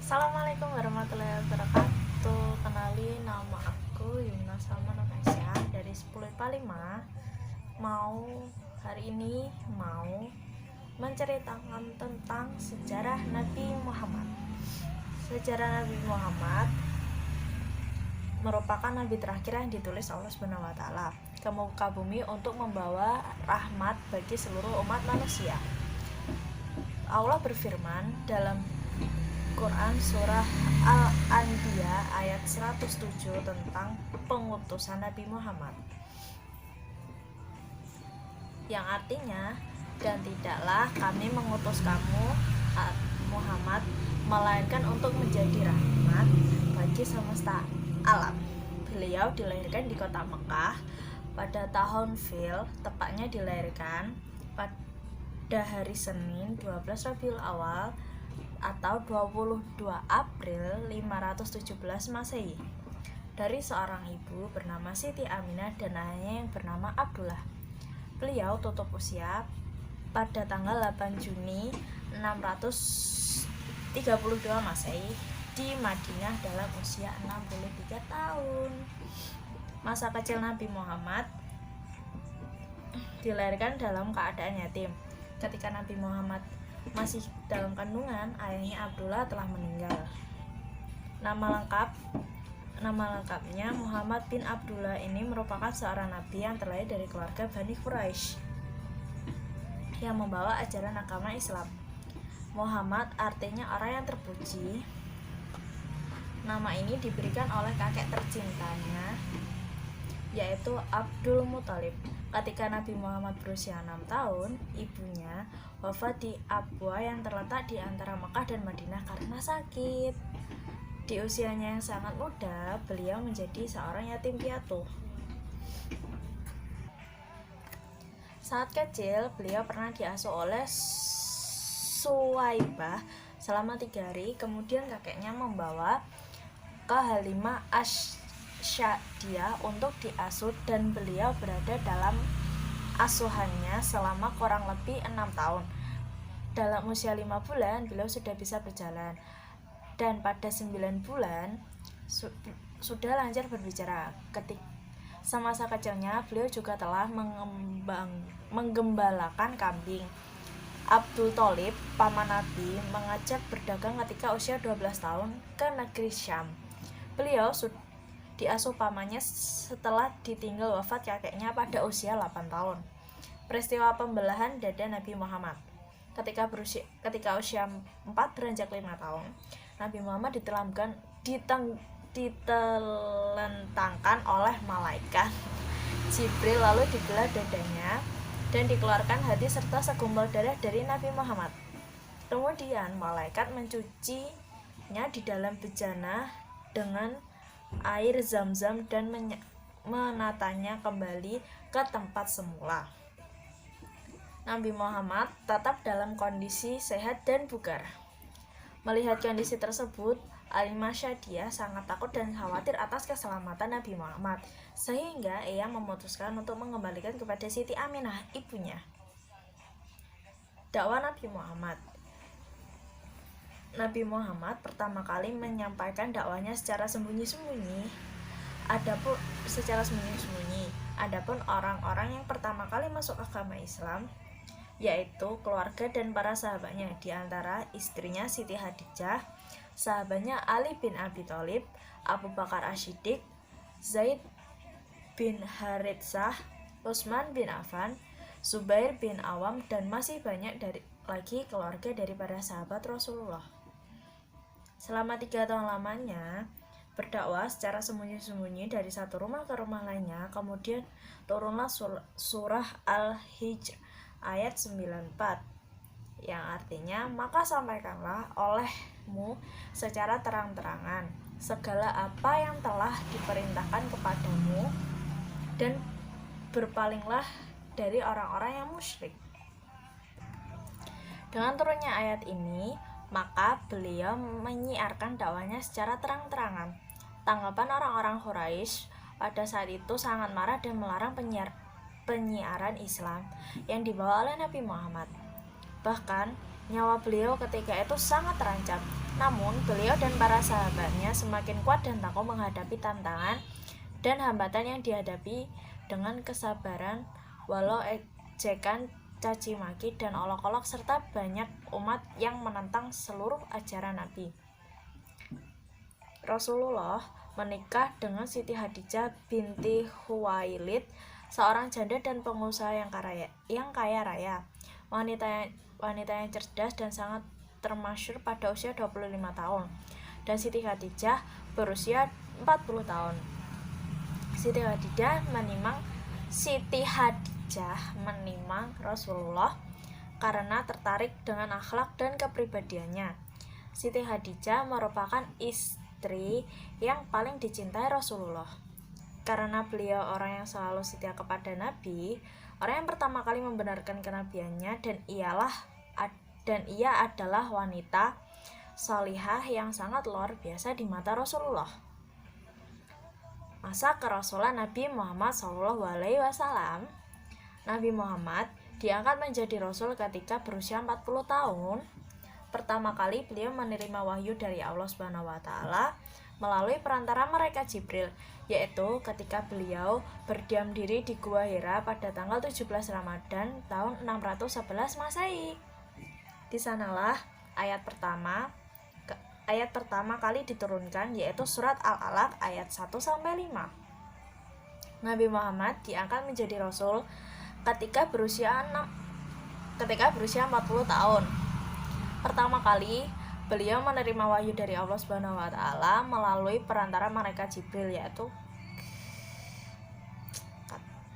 Assalamualaikum warahmatullahi wabarakatuh. Kenalin, nama aku Yumna Salma Novasya dari 10 IPA 5. Hari ini mau menceritakan tentang sejarah Nabi Muhammad. Sejarah Nabi Muhammad merupakan nabi terakhir yang ditulis Allah SWT ke muka bumi untuk membawa rahmat bagi seluruh umat manusia. Allah berfirman dalam Quran surah Al-Anbiya ayat 107 tentang pengutusan Nabi Muhammad, yang artinya, dan tidaklah kami mengutus kamu Muhammad melainkan untuk menjadi rahmat bagi semesta alam. Beliau dilahirkan di kota Mekah pada tahun Fil, tepatnya dilahirkan pada hari Senin 12 Rabiul Awal atau 22 April 517 Masehi, dari seorang ibu bernama Siti Aminah dan ayahnya yang bernama Abdullah. Beliau tutup usia pada tanggal 8 Juni 632 Masehi di Madinah dalam usia 63 tahun. Masa kecil Nabi Muhammad dilahirkan dalam keadaan yatim. Ketika Nabi Muhammad masih dalam kandungan, ayahnya Abdullah telah meninggal. Nama lengkapnya Muhammad bin Abdullah ini merupakan seorang nabi yang terlahir dari keluarga Bani Quraisy yang membawa ajaran agama Islam. Muhammad artinya orang yang terpuji. Nama ini diberikan oleh kakek tercintanya, yaitu Abdul Muthalib. Ketika Nabi Muhammad berusia 6 tahun, ibunya wafat di Abwa yang terletak di antara Mekah dan Madinah karena sakit. Di usianya yang sangat muda, beliau menjadi seorang yatim piatu. Saat kecil, beliau pernah diasuh oleh Suwaibah selama 3 hari, kemudian kakeknya membawa ke Halimah Asy-Sya'diyah untuk diasuh dan beliau berada dalam asuhannya selama kurang lebih 6 tahun. Dalam usia 5 bulan, beliau sudah bisa berjalan, dan pada 9 bulan sudah lancar berbicara. Semasa kecilnya, beliau juga telah menggembalakan kambing. Abdul Thalib, paman Nabi, mengajak berdagang ketika usia 12 tahun ke negeri Syam. Beliau diasuh pamannya setelah ditinggal wafat kakeknya pada usia 8 tahun. Peristiwa pembelahan dada Nabi Muhammad. Ketika usia 4 beranjak 5 tahun, Nabi Muhammad ditelentangkan oleh malaikat Jibril, lalu dibelah dadanya dan dikeluarkan hati serta segumpal darah dari Nabi Muhammad. Kemudian malaikat mencucinya di dalam bejana dengan air Zam-Zam dan menatanya kembali ke tempat semula. Nabi Muhammad tetap dalam kondisi sehat dan bugar. Melihat kondisi tersebut, Halimah Asy-Sya'diyah sangat takut dan khawatir atas keselamatan Nabi Muhammad, sehingga ia memutuskan untuk mengembalikan kepada Siti Aminah, ibunya. Dakwah Nabi Muhammad. Nabi Muhammad pertama kali menyampaikan dakwahnya secara sembunyi-sembunyi. Adapun orang-orang yang pertama kali masuk agama Islam, yaitu keluarga dan para sahabatnya, di antara istrinya Siti Khadijah, sahabatnya Ali bin Abi Thalib, Abu Bakar Asy-Siddiq, Zaid bin Haritsah, Utsman bin Affan, Zubair bin Awam, dan masih banyak lagi keluarga dari para sahabat Rasulullah. Selama 3 tahun lamanya berdakwah secara sembunyi-sembunyi dari satu rumah ke rumah lainnya, kemudian turunlah surah Al-Hijr ayat 94, yang artinya, maka sampaikanlah olehmu secara terang-terangan segala apa yang telah diperintahkan kepadamu, dan berpalinglah dari orang-orang yang musyrik. Dengan turunnya ayat ini, maka beliau menyiarkan dakwahnya secara terang-terangan. Tanggapan orang-orang Quraisy pada saat itu sangat marah dan melarang penyiaran Islam yang dibawa oleh Nabi Muhammad. Bahkan Nyawa beliau ketika itu sangat terancam. Namun, beliau dan para sahabatnya semakin kuat dan tangguh menghadapi tantangan dan hambatan yang dihadapi dengan kesabaran walau ejekan, caci maki, dan olok-olok serta banyak umat yang menentang seluruh ajaran Nabi. Rasulullah menikah dengan Siti Hadijah binti Khuwailid, seorang janda dan pengusaha yang kaya raya. Wanita yang cerdas dan sangat termasyhur pada usia 25 tahun. Dan Siti Hadijah berusia 40 tahun. Siti Hadijah menimang Rasulullah karena tertarik dengan akhlak dan kepribadiannya. Siti Hadijah merupakan istri yang paling dicintai Rasulullah. Karena beliau orang yang selalu setia kepada Nabi, orang yang pertama kali membenarkan kenabiannya, dan ia adalah wanita sholihah yang sangat luar biasa di mata Rasulullah. Masa kerasulan Nabi Muhammad SAW. Nabi Muhammad diangkat menjadi Rasul ketika berusia 40 tahun. Pertama kali beliau menerima wahyu dari Allah SWT melalui perantara malaikat Jibril, yaitu ketika beliau berdiam diri di Gua Hira pada tanggal 17 Ramadan tahun 611 Masehi. Di sanalah ayat pertama kali diturunkan, yaitu surat Al-Alaq ayat 1-5. Nabi Muhammad diangkat menjadi Rasul ketika berusia 40 tahun. Pertama kali beliau menerima wahyu dari Allah SWT melalui perantara malaikat Jibril, yaitu